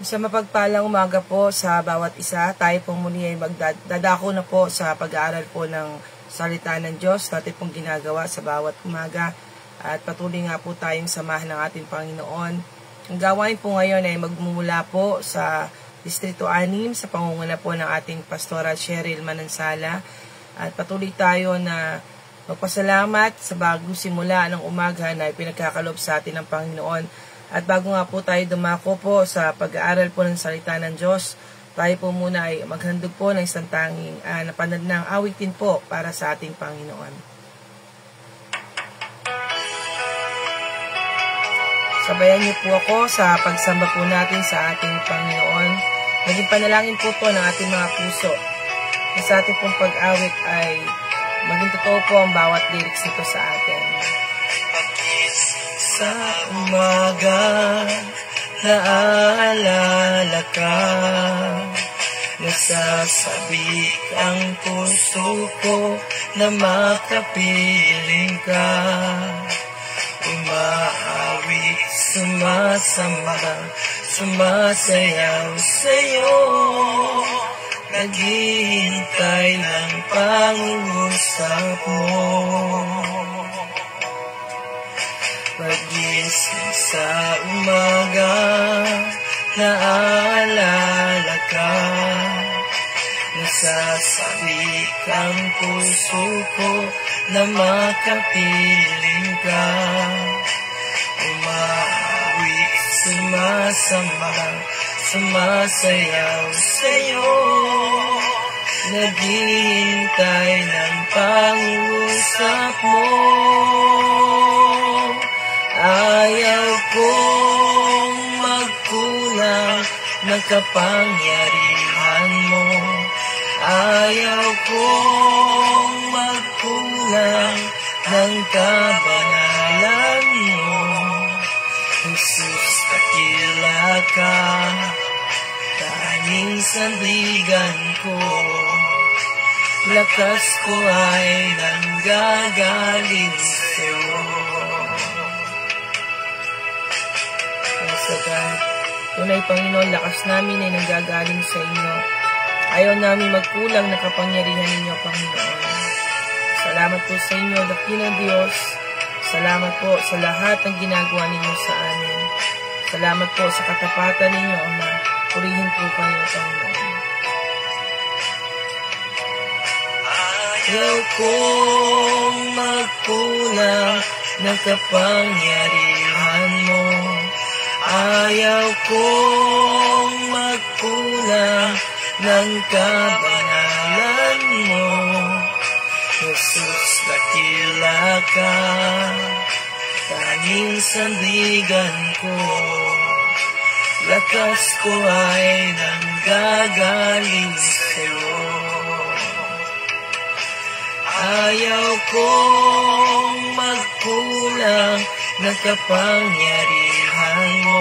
Sa mapagpalang umaga po sa bawat isa, tayo pong muli ay magdadako na po sa pag-aaral po ng salita ng Diyos natin pong ginagawa sa bawat umaga at patuloy nga po tayong samahan ng ating Panginoon. Ang gawain po ngayon ay magmumula po sa Distrito 6 sa pangunguna po ng ating Pastoral Cheryl Manansala at patuloy tayo na magpasalamat sa bagong simula ng umaga na ipinagkakalob sa atin ng Panginoon. At bago nga po tayo dumako po sa pag-aaral po ng salita ng Diyos, tayo po muna ay maghandog po ng isang tanging napanadnang awitin po para sa ating Panginoon. Sabayan niyo po ako sa pagsamba po natin sa ating Panginoon. Maging panalangin po ng ating mga puso na sa ating pong pag-awit ay maging totoo po ang bawat lyrics nito sa atin. Sa umaga, naaalala ka, nasasabik ang puso ko na makapiling ka. Umaawit, sumasamba, sumasayaw sa'yo, naghihintay ng pangungusap mo. Pagising sa umaga, naaalala ka, nasasabik ang puso ko na makapiling ka. Umaawit, sumasamba, sumasayaw sa'yo, naghihintay ng pangungusap mo. Ayaw kong magkulang ng kapangyarihan mo. Ayaw kong magkulang ng kabanalan mo. Jesus, dakila ka, tanging sandigan ko. Lakas ko ay nanggagaling sa'yo. Tunay, Panginoon, lakas namin ay nanggagaling sa inyo. Ayaw namin magkulang na kapangyarihan ninyo, Panginoon. Salamat po sa inyo, dakilang Diyos. Salamat po sa lahat ng ginagawa ninyo sa amin. Salamat po sa katapatan ninyo, Ama. Purihin po kayo, Panginoon. Ayaw kong magkulang ng kapangyarihan mo. Ayaw kong magkulang ng kabanalan mo. Jesus, dakila ka, tanging sandigan ko. Lakas ko ay nanggagaling sa'yo. Ayaw kong magkulang ng kapangyarihan mo.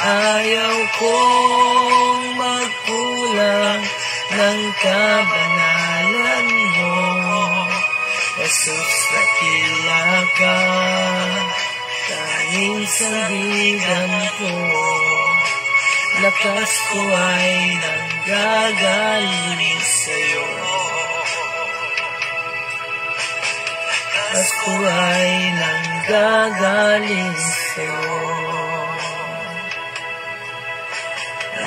Ayaw kong magkulang ng kabanalan mo. Jesus, dakila ka, tanging sandigan ko. Lakas ko ay nanggagaling sa'yo. Lakas ko ay nanggagaling sa'yo.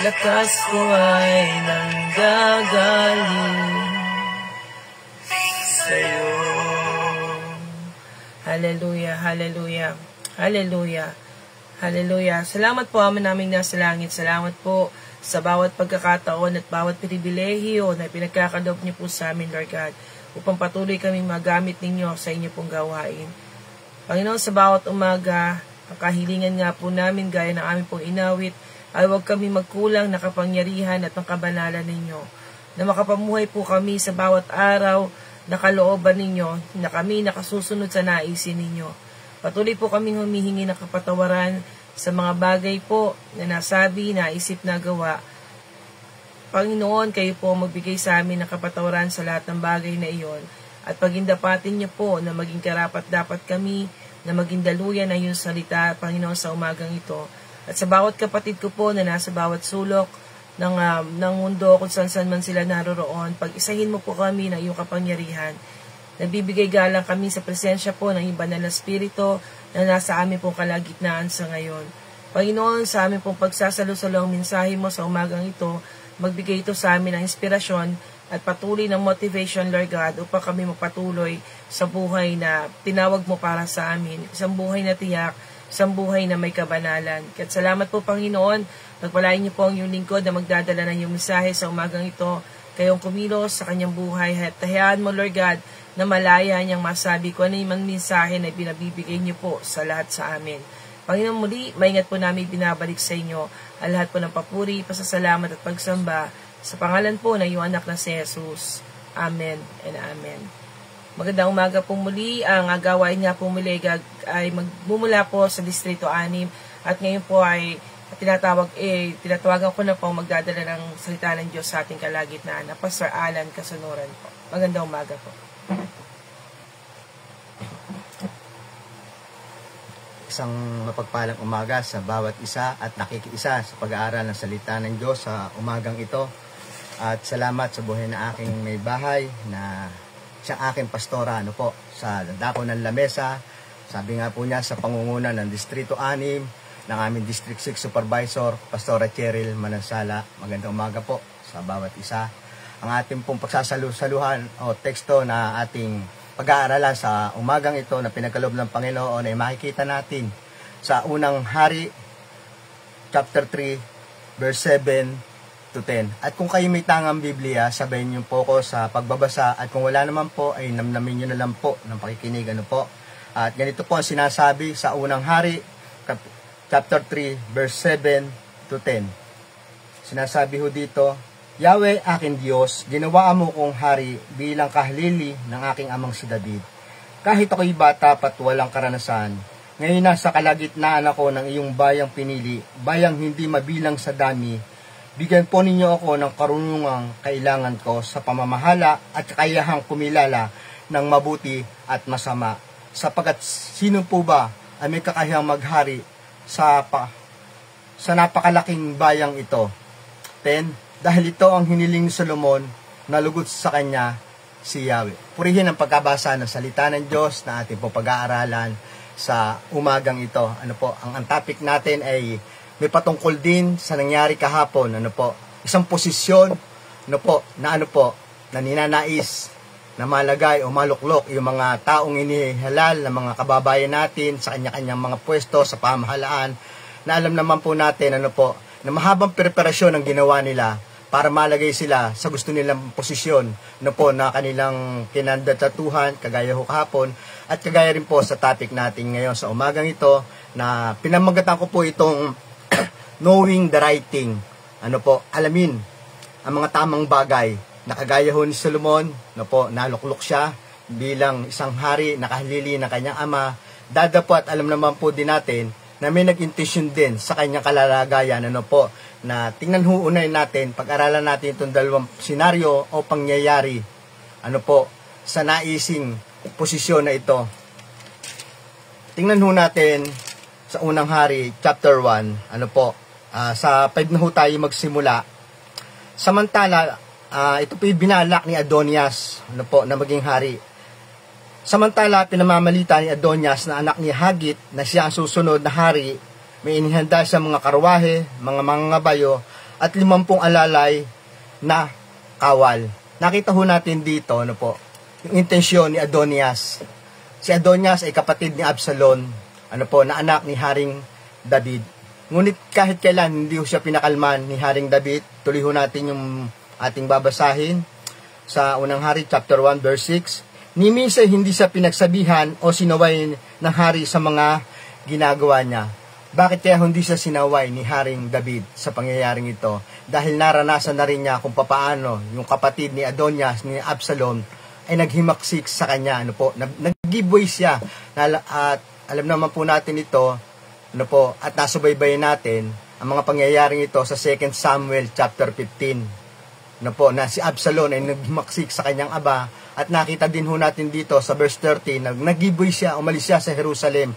Lakas ko ay nanggagaling sa'yo. Hallelujah, hallelujah, hallelujah, hallelujah. Salamat po, Ama naming nasa langit. Salamat po sa bawat pagkakataon at bawat pribilehiyo na pinagkakalob niyo po sa amin, Lord God, upang patuloy kaming magamit ninyo sa inyo pong gawain. Panginoon, sa bawat umaga, ang kahilingan nga po namin gaya ng aming pong inawit, ay huwag kami magkulang na kapangyarihan at ng kabanalan ninyo, na makapamuhay po kami sa bawat araw na kalooban ninyo, na kami nakasusunod sa naisin ninyo. Patuloy po kaming humihingi ng kapatawaran sa mga bagay po na nasabi, naisip, nagawa. Panginoon, kayo po magbigay sa amin ng kapatawaran sa lahat ng bagay na iyon, at pagindapatin niyo po na maging karapat dapat kami, na maging daluyan na iyong salita, Panginoon, sa umagang ito. At sa bawat kapatid ko po na nasa bawat sulok ng mundo kung saan man sila naroroon, pag-isahin mo po kami ng iyong kapangyarihan. Nagbibigay galang kami sa presensya po ng iyong banal na spirito na nasa amin pong kalagitnaan sa ngayon. Panginoon, sa amin pong pagsasalo-salo ang mensahe mo sa umagang ito, magbigay ito sa amin ng inspirasyon at patuloy ng motivation, Lord God, upang kami magpatuloy sa buhay na tinawag mo para sa amin. Isang buhay na tiyak, isang buhay na may kabanalan. At salamat po, Panginoon, pagpalain niyo po ang iyong lingkod na magdadala ng iyong mensahe sa umagang ito, kayong kumilos sa kanyang buhay. At tahayaan mo, Lord God, na malaya niyang masabi ko ano yung mensahe na binabibigay niyo po sa lahat sa amin. Panginoon, muli, maingat po namin binabalik sa inyo ang lahat po ng papuri, pasasalamat at pagsamba sa pangalan po ng iyong anak na si Jesus. Amen and amen. Magandang umaga po muli. Ang gawain nga po muli ay magmumula po sa Distrito 6 at ngayon po ay tinatawagan ko na po magdadala ng salita ng Diyos sa ating kalagitnaan na Pastor Alan Kasunuran po. Magandang umaga po. Isang mapagpalang umaga sa bawat isa at nakikiisa sa pag-aaral ng salita ng Diyos sa umagang ito. At salamat sa buhay na aking may bahay na siyang aking pastora sa dako ng lamesa. Sabi nga po niya sa pangunguna ng Distrito 6 ng aming District 6 Supervisor, Pastora Cheryl Manansala. Magandang umaga po sa bawat isa. Ang ating pong pagsasalusaluhan o teksto na ating pag-aaralan sa umagang ito na pinagkaloob ng Panginoon ay makikita natin sa unang hari, chapter 3, verse 7 to 10. At kung kayo may tangang Biblia, sabayin niyo po ko sa pagbabasa at kung wala naman po ay namnamin niyo na lang po ng pakikinig. At ganito po ang sinasabi sa unang hari, chapter 3, verse 7 to 10. Sinasabi ho dito, Yahweh aking Diyos, ginawa mo kong hari bilang kahalili ng aking amang si David. Kahit ako'y bata pat walang karanasan, ngayon nasa kalagitnaan ako ng iyong bayang pinili, bayang hindi mabilang sa dami, bigyan po ninyo ako ng karunungang kailangan ko sa pamamahala at kakayahang kumilala ng mabuti at masama. Sapagat sino po ba ay may kakayahang maghari sa napakalaking bayang ito? 10. Dahil ito ang hiniling ni Solomon, nalugot sa kanya si Yahweh. Purihin ang pagkabasa ng salita ng Diyos na ating po pag-aaralan sa umagang ito. Ang topic natin ay may patungkol din sa nangyari kahapon. Isang posisyon na ninanais na malagay o maluklok yung mga taong inihalal na mga kababayan natin sa kanya-kanyang mga pwesto sa pamahalaan na alam naman po natin na mahabang preparasyon ang ginawa nila para malagay sila sa gusto nilang posisyon na kanilang kinandidatuhan, kagaya ho kahapon, at kagaya rin po sa topic natin ngayon sa umagang ito, na pinamagatan ko po itong knowing the right thing. Alamin ang mga tamang bagay, na kagaya ho ni Solomon, naluklok siya bilang isang hari, nakahalili ng kanyang ama, dadapot alam naman po din natin, na may nag-intensyon din sa kanyang kalalagayan, na tingnan huunay natin, pag-aralan natin itong dalawang senaryo o pangyayari, sa naising posisyon na ito. Tingnan natin sa unang hari, chapter 1, sa 5 na tayo magsimula. Samantala, ito po binalak ni Adonias, na maging hari. Samantala, pinamamalita ni Adonias na anak ni Hagit na siya ang susunod na hari, may inihanda siya mga karwahe, mga mangabayo, at 50 alalay na kawal. Nakita ho natin dito, yung intensyon ni Adonias. Si Adonias ay kapatid ni Absalom, na anak ni Haring David. Ngunit kahit kailan, hindi ho siya pinakalman ni Haring David. Tuloy ho natin yung ating babasahin sa unang hari, chapter 1, verse 6. Ni minsan hindi siya pinagsabihan o sinaway ng hari sa mga ginagawa niya. Bakit kaya hindi siya sinaway ni Haring David sa pangyayaring ito? Dahil naranasan na rin niya kung papaano yung kapatid ni Adonias, ni Absalom, ay naghimaksik sa kanya. Nag-giveaway siya. At alam naman po natin ito, at nasubaybayin natin ang mga pangyayaring ito sa 2 Samuel chapter 15. Na si Absalom ay naghimaksik sa kanyang aba. At nakita din ho natin dito sa verse 30, nag-giveaway siya, umalis siya sa Jerusalem.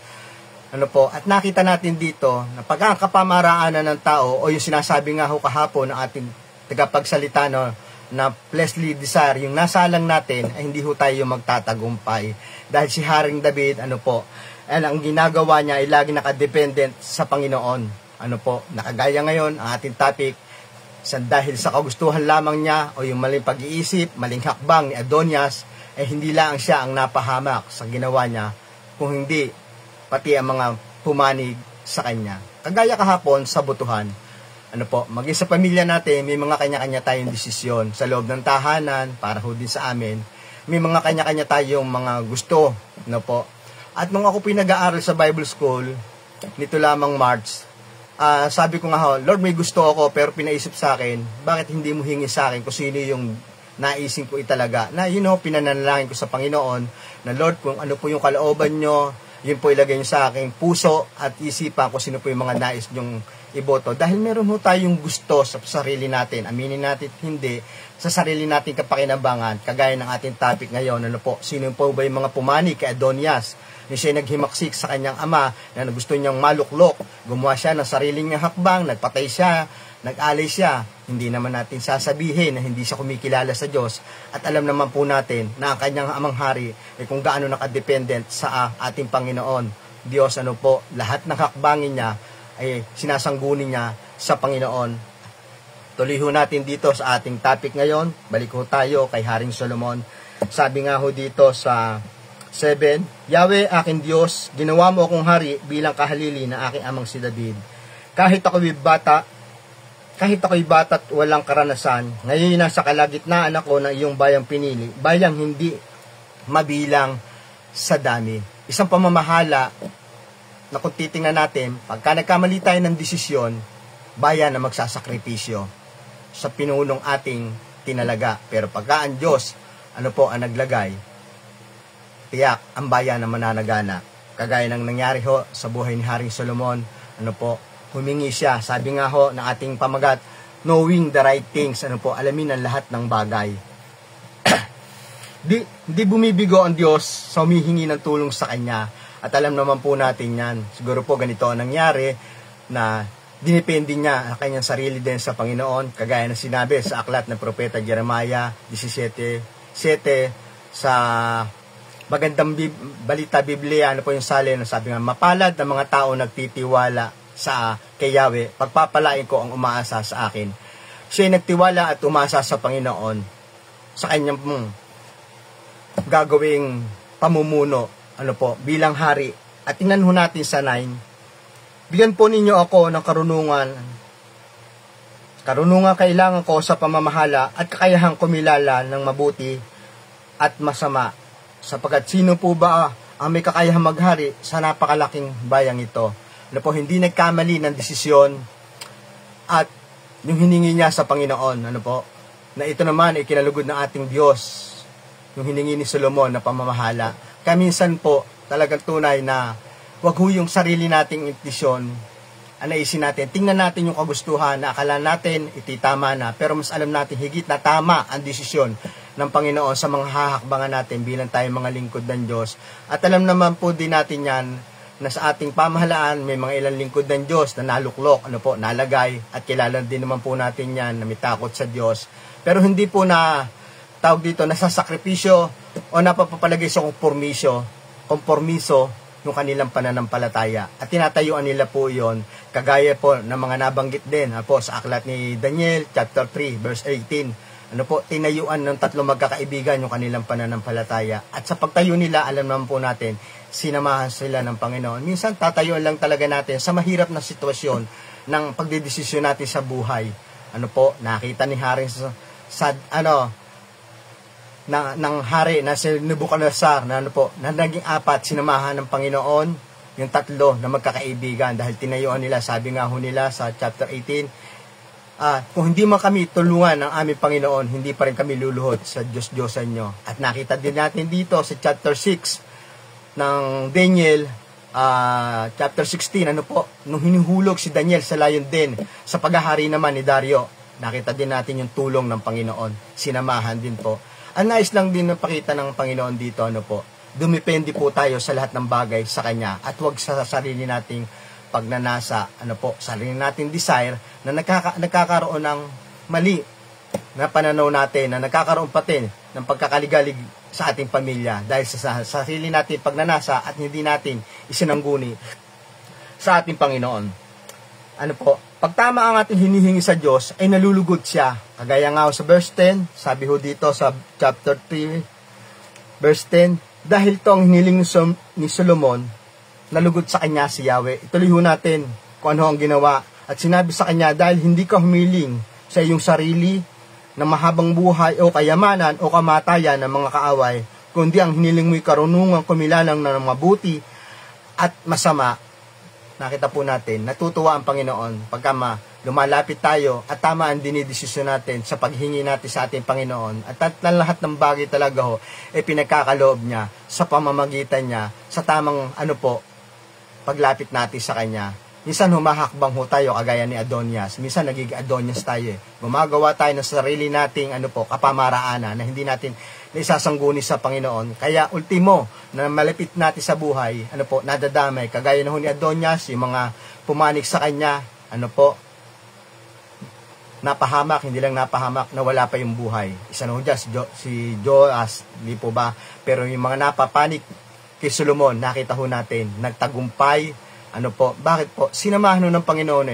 Ano po, at nakita natin dito na pagkakapamaraanan ng tao o yung sinasabi nga ho kahapon ng ating tagapagsalita no, na fleshly desire, yung nasalang natin ay hindi ho tayo magtatagumpay. Dahil si Haring David, ano po, ang ginagawa niya ay lagi nakadependent sa Panginoon. Ano po, nakagaya ngayon ang ating topic, dahil sa kagustuhan lamang niya o yung maling pag-iisip, maling hakbang ni Adonias, ay hindi lang siya ang napahamak sa ginawa niya, kung hindi pati ang mga pumanig sa kanya. Kagaya kahapon sa butuhan, ano po, maging sa pamilya natin, may mga kanya-kanya tayong desisyon sa loob ng tahanan, para ho din sa amin, may mga kanya-kanya tayong mga gusto, ano po. At nung ako pinag-aaral sa Bible School, nito lamang March, sabi ko nga ho, Lord, may gusto ako, pero pinaisip sa akin, bakit hindi mo hingi sa akin kung sino yung naisin ko italaga? Na, pinanalangin ko sa Panginoon, na Lord, kung ano po yung kalooban nyo, yun po ilagay nyo sa aking puso at isipan kung sino po yung mga nais nyong iboto. Dahil meron ho tayong gusto sa sarili natin, aminin natin hindi, sa sarili natin kapakinabangan, kagaya ng ating topic ngayon, ano po, sino po ba yung mga pumani kay Adonias, na siya naghimaksik sa kanyang ama, na gusto niyang maluklok, gumawa siya ng sariling niyang hakbang, nagpatay siya, nag-alay siya. Hindi naman natin sasabihin na hindi siya kumikilala sa Diyos, at alam naman po natin na ang kanyang amang hari ay kung gaano nakadependent sa ating Panginoon. Diyos, ano po, lahat ng hakbangin niya ay sinasanggunin niya sa Panginoon. Tuloy ho natin dito sa ating topic ngayon. Balik ho tayo kay Haring Solomon. Sabi nga ho dito sa 7, Yahweh, aking Diyos, ginawa mo akong hari bilang kahalili na aking amang si David. Kahit ako'y bata at walang karanasan, ngayon nasa kalagitnaan ako ng iyong bayang pinili, bayang hindi mabilang sa dami. Isang pamamahala na kung titingnan natin, pagka nagkamali tayo ng desisyon, bayan na magsasakripisyo sa pinunong ating tinalaga. Pero pagka ang Diyos, ano po ang naglagay, tiyak ang bayan na mananagana. Kagaya ng nangyari ho sa buhay ni Haring Solomon, ano po, humingi siya, sabi nga ho ng ating pamagat, knowing the right things, ano po, alamin ang lahat ng bagay. Di bumibigo ang Diyos sa humihingi ng tulong sa Kanya. At alam naman po natin yan. Siguro po ganito ang nangyari, na dinipende niya ang kanyang sarili din sa Panginoon, kagaya ng sinabi sa aklat ng Propeta Jeremiah 17:7, sa magandang balita Biblia, ano po yung salin, sabi nga, mapalad ang mga tao nagtitiwala sa kay Yahweh, pagpapalain ko ang umaasa sa akin. Siya'y nagtiwala at umasa sa Panginoon sa kanyang gagawing pamumuno, ano po, bilang hari. At tingnan ho natin sa 9, bigyan po ninyo ako ng karunungan kailangan ko sa pamamahala at kakayahang kumilala ng mabuti at masama, sapagkat sino po ba ang may kakayahang maghari sa napakalaking bayang ito? Ano po, hindi nagkamali ng desisyon at yung hiningi niya sa Panginoon, ano po, na ito naman ay kinalugod ng ating Diyos, yung hiningi ni Solomon na pamamahala. Kaya minsan po, talagang tunay na wag ho yung sarili nating intensyon, anaisin natin, tingnan natin yung kagustuhan na akala natin ititama na, pero mas alam natin higit na tama ang desisyon ng Panginoon sa mga hahakbangan natin bilang tayo mga lingkod ng Diyos. At alam naman po din natin yan, na sa ating pamahalaan may mga ilang lingkod ng Diyos na naluklok, ano po, nalagay, at kilala din naman po natin yan na may takot sa Diyos. Pero hindi po na tawag dito nasasakripisyo o napapapalagay sa kompormiso yung kanilang pananampalataya. At tinatayuan nila po yon, kagaya po ng mga nabanggit din po sa aklat ni Daniel chapter 3 verse 18. Ano po, tinayuan ng tatlong magkakaibigan yung kanilang pananampalataya. At sa pagtayo nila, alam naman po natin, sinamahan sila ng Panginoon. Minsan tatayuan lang talaga natin sa mahirap na sitwasyon ng pagdedesisyon natin sa buhay. Ano po, nakita ni Haring ng hari na si Nebuchadnezzar na ano po, na naging 4, sinamahan ng Panginoon yung 3 na magkakaibigan dahil tinayuan nila, sabi nga ho nila sa chapter 18, kung hindi man kami tulungan ng aming Panginoon, hindi pa rin kami luluhod sa Diyos-Diyosan nyo. At nakita din natin dito sa chapter 6 ng Daniel, chapter 16, ano po, nung hinuhulog si Daniel sa lion den, sa paghahari naman ni Dario, nakita din natin yung tulong ng Panginoon, sinamahan din po. Ang nais lang din napakita ng Panginoon dito, ano po, dumepende po tayo sa lahat ng bagay sa Kanya at huwag sa sarili nating pagnanasa, sarili nating desire na nagkakaroon ng mali na pananaw natin, na nagkakaroon pati ng pagkakaligalig sa ating pamilya dahil sa sarili natin pagnanasa at hindi natin isinangguni sa ating Panginoon. Pag tama ang ating hinihingi sa Diyos, ay nalulugod siya. Kagaya nga sa verse 10, sabi ho dito sa chapter 3, verse 10, dahil to ang hiniling ni Solomon, nalugod sa kanya si Yahweh. Ituloy ho natin kung ano ang ginawa. At sinabi sa kanya, dahil hindi ka humiling sa iyong sarili na mahabang buhay o kayamanan o kamatayan ng mga kaaway, kundi ang hiniling mo'y karunungang kumilalang ng mabuti at masama. Nakita po natin, natutuwa ang Panginoon pagka lumalapit tayo at tama ang dinidesisyon natin sa paghingi natin sa ating Panginoon. At lahat ng bagay talaga pinagkakaloob niya sa pamamagitan niya, sa tamang paglapit natin sa Kanya. Minsan humahakbang tayo kagaya ni Adonias. Minsan nagiging Adonias tayo. Gumagawa tayo ng sarili nating kapamaraanan na hindi natin naisasangguni sa Panginoon. Kaya ultimo, na malapit natin sa buhay, nadadamay. Kagaya na ni Adonias, yung mga pumanik sa kanya, napahamak, hindi lang napahamak, nawala pa yung buhay. Isa na dyan, si Joas, hindi po ba? Pero yung mga napapanik kay Solomon, nakita ho natin, nagtagumpay. Bakit po? Sinamahan ng Panginoon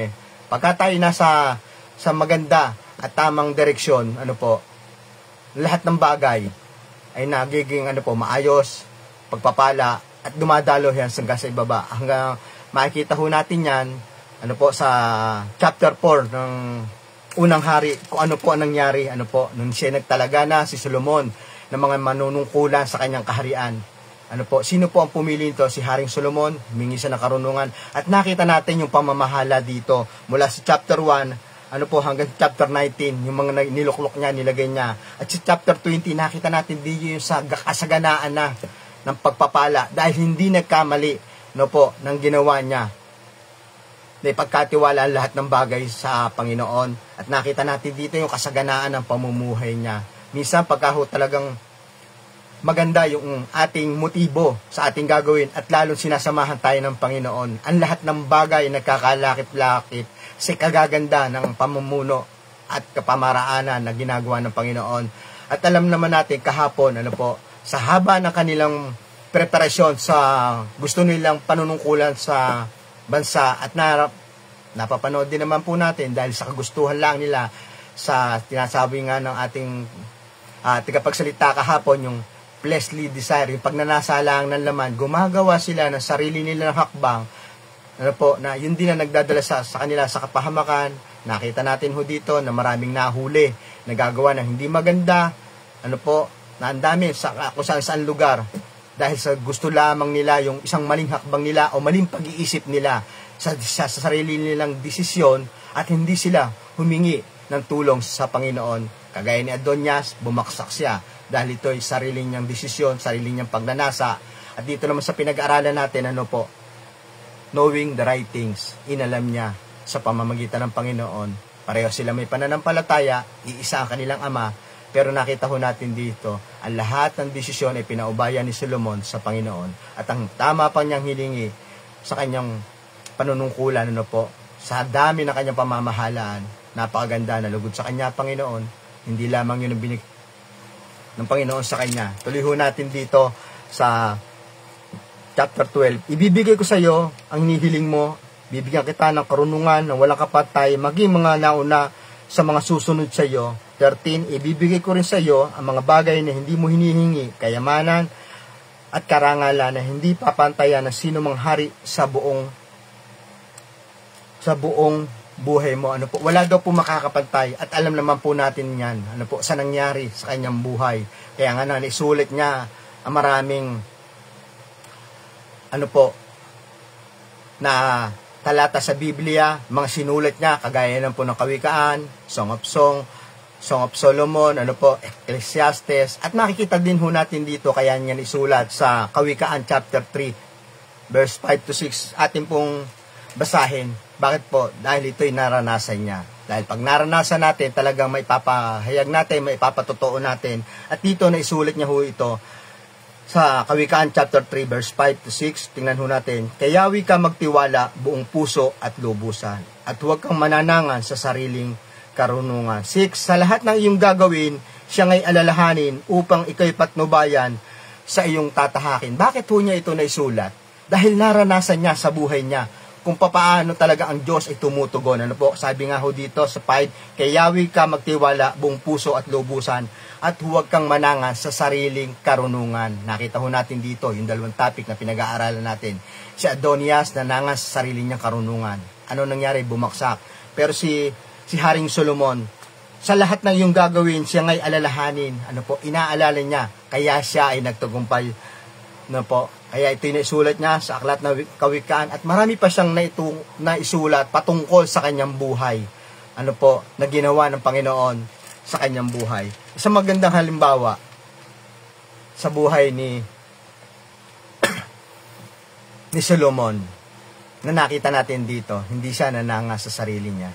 Pagka tayo nasa maganda at tamang direksyon, lahat ng bagay ay nagiging maayos, pagpapala, at dumadalo yan hanggang sa ibaba. Hanggang makikita ho natin yan, sa chapter 4 ng unang hari, kung ano po ang nangyari, nung siya nagtalaga na si Solomon ng mga manunungkulan sa kanyang kaharian. Sino po ang pumili nito? Si Haring Solomon, humingi siya ng karunungan. At nakita natin yung pamamahala dito. Mula sa chapter 1, hanggang chapter 19, yung mga niluklok niya, nilagay niya. At sa chapter 20, nakita natin dito yung kasaganaan na ng pagpapala. Dahil hindi nagkamali, ng ginawa niya. Na ipagkatiwala ang lahat ng bagay sa Panginoon. At nakita natin dito yung kasaganaan ng pamumuhay niya. Minsan, talagang maganda yung ating motibo sa ating gagawin at lalong sinasamahan tayo ng Panginoon. Ang lahat ng bagay nagkakalakip-lakip sa kagaganda ng pamumuno at kapamaraanan na ginagawa ng Panginoon. At alam naman natin kahapon, sa haba ng kanilang preparasyon sa gusto nilang panunungkulan sa bansa at napapanood din naman po natin dahil sa kagustuhan lang nila sa tinasabi nga ng ating tagapagsalita kahapon, yung fleshly desire, yung pagnanasa lang ng laman, gumagawa sila ng sarili nila ng hakbang, na yun din na nagdadala sa kanila sa kapahamakan. Nakita natin dito na maraming nahuli, nagagawa na hindi maganda, na ang dami sa kung saan lugar, dahil sa gusto lamang nila yung isang maling hakbang nila o maling pag-iisip nila sa sarili nilang desisyon at hindi sila humingi ng tulong sa Panginoon. Kagaya ni Adonias, bumaksak siya dahil ito ay sarili niyang desisyon, sarili niyang pagnanasa. At dito naman sa pinag-aralan natin, knowing the right things, inalam niya sa pamamagitan ng Panginoon. Pareho sila may pananampalataya, iisa ang kanilang ama, pero nakita ho natin dito, ang lahat ng desisyon ay pinaubayan ni Solomon sa Panginoon. At ang tama pa niyang hilingi sa kanyang panunungkulan, sa dami ng kanyang pamamahalaan, napakaganda na lugod sa kanya, Panginoon. Hindi lamang yun ang ng Panginoon sa kanya. Tuloy ho natin dito sa chapter 12. Ibibigay ko sa iyo ang hinihiling mo. Bibigyan kita ng karunungan na walang kapatay, maging mga nauna sa mga susunod sa iyo. 13. Ibibigay ko rin sa iyo ang mga bagay na hindi mo hinihingi, kayamanan at karangalan na hindi papantayan ng sino mang hari sa buong buhay mo. Wala daw po makakapantay at alam naman po natin yan sa nangyari sa kanyang buhay. Kaya nga naisulit niya ang maraming na talata sa Biblia, mga sinulat niya kagaya ng po ng Kawikaan, Song of Solomon, Ecclesiastes, at makikita din ho natin dito kaya niya isulat sa Kawikaan chapter 3 verse 5 to 6 atin pong basahin. Bakit po? Dahil ito'y naranasan niya. Dahil pag naranasan natin, talagang maipapahayag natin, maipapatotoo natin. At dito na isulit niya ho ito Sa Kawikaan chapter 3 verse 5 to 6, tingnan ho natin, kay Yahweh ka magtiwala buong puso at lubusan, at huwag kang mananangan sa sariling karunungan. 6, sa lahat ng iyong gagawin, siya ngay alalahanin upang ikaw'y patnubayan sa iyong tatahakin. Bakit ho niya ito naisulat? Dahil naranasan niya sa buhay niya kung papaano talaga ang Diyos ay tumutugon. Ano po? Sabi nga ho dito sa 5, kay Yahweh ka magtiwala buong puso at lubusan, at huwag kang manangan sa sariling karunungan. Nakita ho natin dito yung dalawang topic na pinag-aaralan natin. Si Adonias nanangan sa sarili niyang karunungan. Ano nangyari? Bumaksak. Pero si Haring Solomon, sa lahat ng iyong gagawin, siya ngay alalahanin. Ano po? Inaalala niya. Kaya siya ay nagtagumpay. Ano po? Kaya ito yung naisulat niya sa Aklat ng Kawikaan. At marami pa siyang naisulat patungkol sa kanyang buhay. Ano po? Na ginawa ng Panginoon sa kanyang buhay. Isang magandang halimbawa sa buhay ni Solomon na nakita natin dito, hindi siya nanangas sa sarili niya.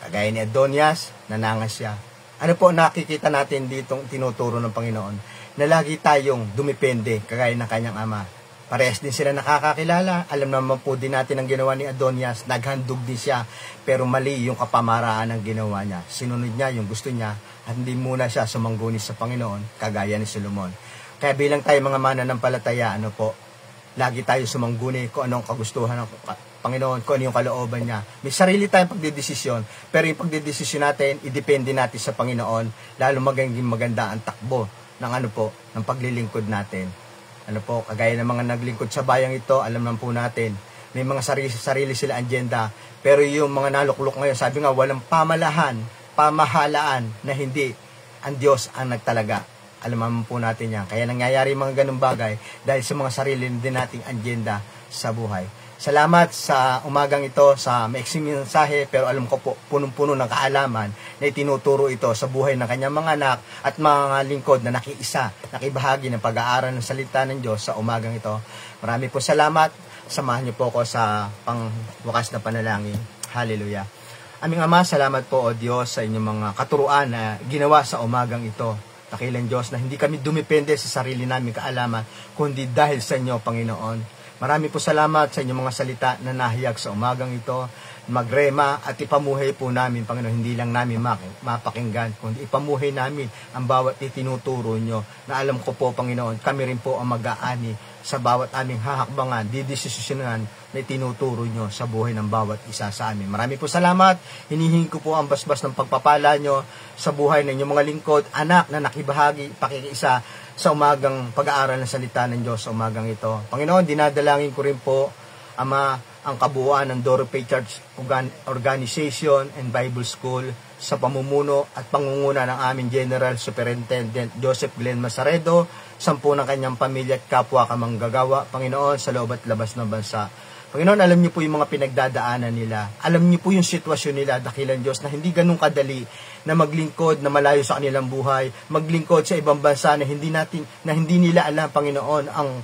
Kagaya ni Adonias, nanangas siya. Ano po nakikita natin dito tinuturo ng Panginoon? Na lagi tayong dumipende, kagaya ng kanyang ama. Parehas din sila nakakakilala. Alam naman po din natin ang ginawa ni Adonias. Naghandog din siya. Pero mali yung kapamaraan ng ginawa niya. Sinunod niya yung gusto niya. At hindi muna siya sumangguni sa Panginoon. Kagaya ni Solomon. Kaya bilang tayo mga mananampalataya, ano po, lagi tayo sumangguni kung anong kagustuhan ng Panginoon, kung ano yung kalooban niya. May sarili tayong pagdidesisyon. Pero yung pagdidesisyon natin, idepende natin sa Panginoon. Lalo magiging maganda ang takbo ng ano po, ng paglilingkod natin. Ano po, kagaya ng mga naglingkod sa bayang ito, alam naman po natin, may mga sarili sila agenda, pero yung mga naluklok ngayon, sabi nga, walang pamahalaan na hindi ang Diyos ang nagtalaga. Alam naman po natin yan. Kaya nangyayari mga ganung bagay dahil sa mga sarili din nating agenda sa buhay. Salamat sa umagang ito, sa maiksing mensahe, pero alam ko po, punong-puno ng kaalaman na itinuturo ito sa buhay ng kanyang mga anak at mga lingkod na nakibahagi ng pag-aaral ng salita ng Diyos sa umagang ito. Marami po salamat. Samahan niyo po ako sa pangwakas na panalangin. Hallelujah. Aming Ama, salamat po o Diyos sa inyong mga katuruan na ginawa sa umagang ito. Dakilang Diyos na hindi kami dumipende sa sarili namin kaalaman, kundi dahil sa inyo, Panginoon. Marami po salamat sa inyong mga salita na nahiyag sa umagang ito. Magrema at ipamuhay po namin, Panginoon. Hindi lang namin mapakinggan, kundi ipamuhay namin ang bawat itinuturo nyo. Na alam ko po, Panginoon, kami rin po ang mag-aani sa bawat aming hahakbangan, didesisyonan na itinuturo nyo sa buhay ng bawat isa sa amin. Marami po salamat. Hinihingi ko po ang basbas ng pagpapala nyo sa buhay ng inyong mga lingkod, anak na nakibahagi, pakikiisa sa umagang pag-aaral ng salita ng Diyos sa umagang ito. Panginoon, dinadalangin ko rin po, Ama, ang kabuuan ng Dorope Church Organization and Bible School sa pamumuno at pangunguna ng aming General Superintendent Joseph Glenn Masaredo, 10 ng kanyang pamilya at kapwa kamanggagawa, Panginoon, sa loob at labas ng bansa. Panginoon, alam niyo po yung mga pinagdadaanan nila. Alam niyo po yung sitwasyon nila, dakilang Diyos, na hindi ganun kadali na maglingkod na malayo sa kanilang buhay, maglingkod sa ibang bansa na hindi nila alam, Panginoon, ang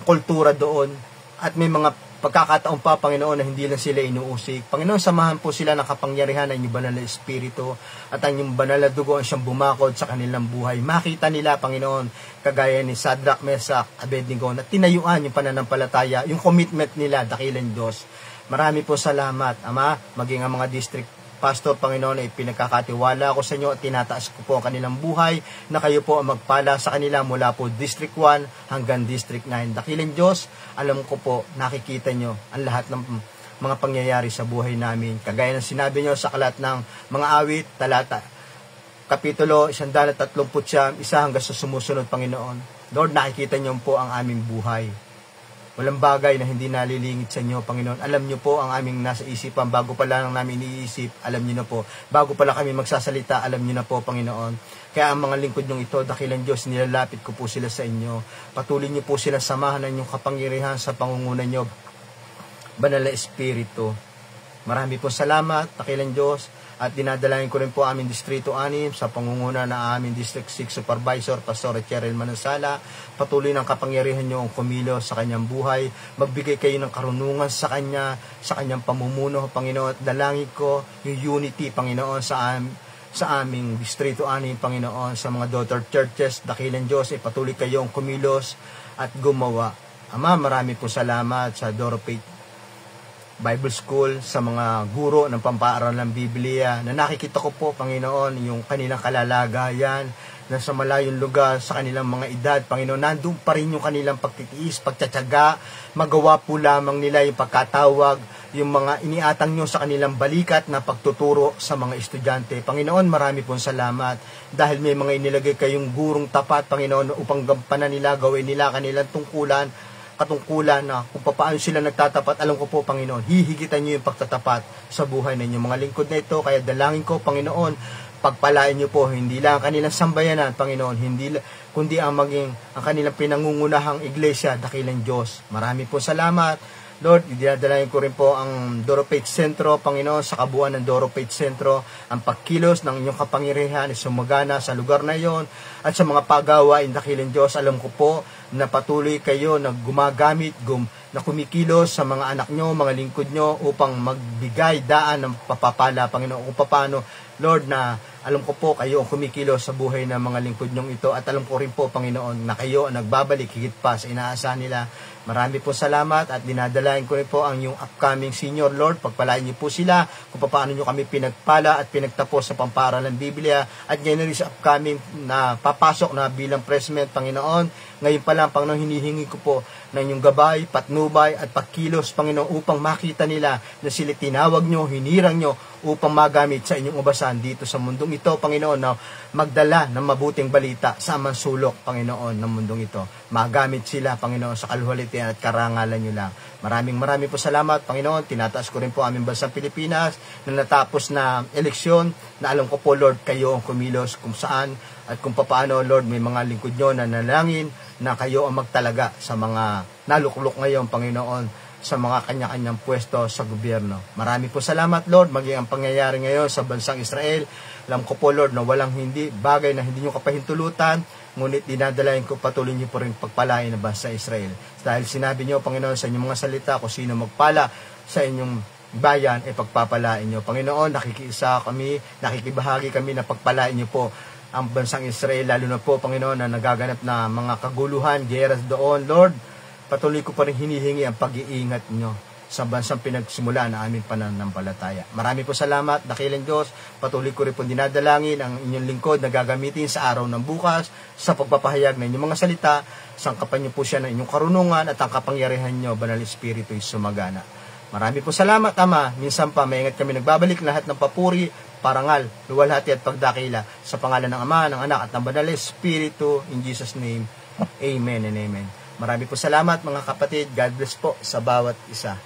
kultura doon. At may mga pagkakataon pa, Panginoon, na hindi lang sila inuusik. Panginoon, samahan po sila ng kapangyarihan ng inyong banal na Espiritu at ang inyong banal na dugo ang siyang bumakod sa kanilang buhay. Makita nila, Panginoon, kagaya ni Shadrach, Meshach, Abednego, na tinayuan yung pananampalataya, yung commitment nila, dakilang Diyos. Marami po salamat, Ama, maging ang mga district pastor, Panginoon, ay pinagkakatiwala ko sa inyo at tinataas ko po ang kanilang buhay na kayo po ang magpala sa kanila mula po District 1 hanggang District 9. Dakilang Diyos, alam ko po, nakikita nyo ang lahat ng mga pangyayari sa buhay namin. Kagaya ng sinabi nyo sa Aklat ng mga Awit, talata, Kapitulo 139, isa hanggang sa sumusunod, Panginoon. Lord, nakikita nyo po ang aming buhay. Walang bagay na hindi nalilingit sa inyo, Panginoon. Alam niyo po ang aming nasa isipan. Bago pa lang namin iniisip, alam niyo na po. Bago pa lang kami magsasalita, alam niyo na po, Panginoon. Kaya ang mga lingkod niyong ito, dakilang Diyos, nilalapit ko po sila sa inyo. Patuloy niyo po sila samahan ng inyong kapangyarihan sa pangunguna niyo, Banal na Espiritu. Marami po salamat, dakilang Diyos. At dinadalangin ko rin po aming Distrito 6 sa pangunguna na aming District 6 Supervisor, Pastor Cheryl Manansala. Patuloy ng kapangyarihan niyo ang kumilo sa kanyang buhay. Magbigay kayo ng karunungan sa kanyang pamumuno, Panginoon. At dalangin ko yung unity, Panginoon, sa sa aming Distrito 6, Panginoon, sa mga daughter churches, dakilang Diyos, patuloy kayong kumilos at gumawa. Ama, marami po salamat sa Doropate Bible School, sa mga guro ng pampaaral ng Biblia, na nakikita ko po, Panginoon, yung kanilang kalalagayan, na sa malayong lugar, sa kanilang mga edad, Panginoon, nandun pa rin yung kanilang pagtitiis, pagtsatsaga, magawa po lamang nila yung pagkatawag, yung mga iniatang nyo sa kanilang balikat na pagtuturo sa mga estudyante. Panginoon, marami pong salamat dahil may mga inilagay kayong gurong tapat, Panginoon, upang gampanan nila, gawin nila kanilang katungkulan na kung paano sila nagtatapat. Alam ko po, Panginoon, hihigitan nyo yung pagtatapat sa buhay ninyo mga lingkod na ito. Kaya dalangin ko, Panginoon, pagpalain nyo po, hindi lang ang kanilang sambayanan, Panginoon, kundi ang kanilang pinangungunahang iglesia, dakilang Diyos. Marami po salamat. Lord, idinadalayan ko rin po ang Doropate Sentro, Panginoon, sa kabuuan ng Doropate Sentro, ang pagkilos ng inyong kapangyarihan ay sumagana sa lugar na iyon at sa mga pagawain, dakilang Diyos. Alam ko po na patuloy kayo na gumagamit, na kumikilos sa mga anak nyo, mga lingkod nyo, upang magbigay daan ng papapala, Panginoon, kung paano, Lord, na alam ko po kayo ang kumikilos sa buhay ng mga lingkod nyong ito, at alam ko rin po, Panginoon, na kayo ang nagbabalik higit pa sa inaasahan nila. Marami po salamat at dinadalayan ko rin po ang yung upcoming senior, Lord. Pagpalain niyo po sila kung paano niyo kami pinagpala at pinagtapos sa pamparal ng Biblia, at ngayon rin sa upcoming na papasok na bilang pressman, Panginoon. Ngayon pa lang, Panginoon, hinihingi ko po ng inyong gabay, patnubay at pagkilos, Panginoon, upang makita nila na sila tinawag nyo, hinirang nyo upang magamit sa inyong ubasan dito sa mundong ito, Panginoon, na magdala ng mabuting balita sa amang sulok, Panginoon, ng mundong ito. Magamit sila, Panginoon, sa kaluwalhatian at karangalan nyo lang. Maraming po salamat, Panginoon. Tinataas ko rin po aming bansang Pilipinas na natapos na eleksyon, na alam ko po, Lord, kayo ang kumilos kung saan at kung paano, Lord, may mga lingkod nyo na nalangin na kayo ang magtalaga sa mga naluklok ngayon, Panginoon, sa mga kanya-kanyang pwesto sa gobyerno. Marami po salamat, Lord, maging ang pangyayari ngayon sa bansang Israel. Alam ko po, Lord, na walang bagay na hindi nyo kapahintulutan, ngunit dinadalayan ko patuloy nyo po rin pagpalain ng bansa Israel. Dahil sinabi nyo, Panginoon, sa inyong mga salita, kung sino magpala sa inyong bayan, pagpapalain nyo. Panginoon, nakikiisa kami, nakikibahagi kami na pagpalain nyo po ang bansang Israel, lalo na po, Panginoon, na nagaganap na mga kaguluhan, geras doon, Lord. Patuloy ko pa rin hinihingi ang pag-iingat nyo sa bansang pinagsimula na aming pananampalataya. Marami po salamat, dakilang Diyos. Patuloy ko rin po dinadalangin ang inyong lingkod na gagamitin sa araw ng bukas sa pagpapahayag ng inyong mga salita. Sangkapan niyo po siya ng inyong karunungan at ang kapangyarihan nyo, Banal Espiritu, ay sumagana. Marami po salamat, Ama. Minsan pa, maingat kami nagbabalik lahat ng papuri, parangal, luwalhati at pagdakila sa pangalan ng Ama, ng Anak at ng Banal Espiritu. In Jesus' name, Amen and Amen. Marami po salamat, mga kapatid. God bless po sa bawat isa.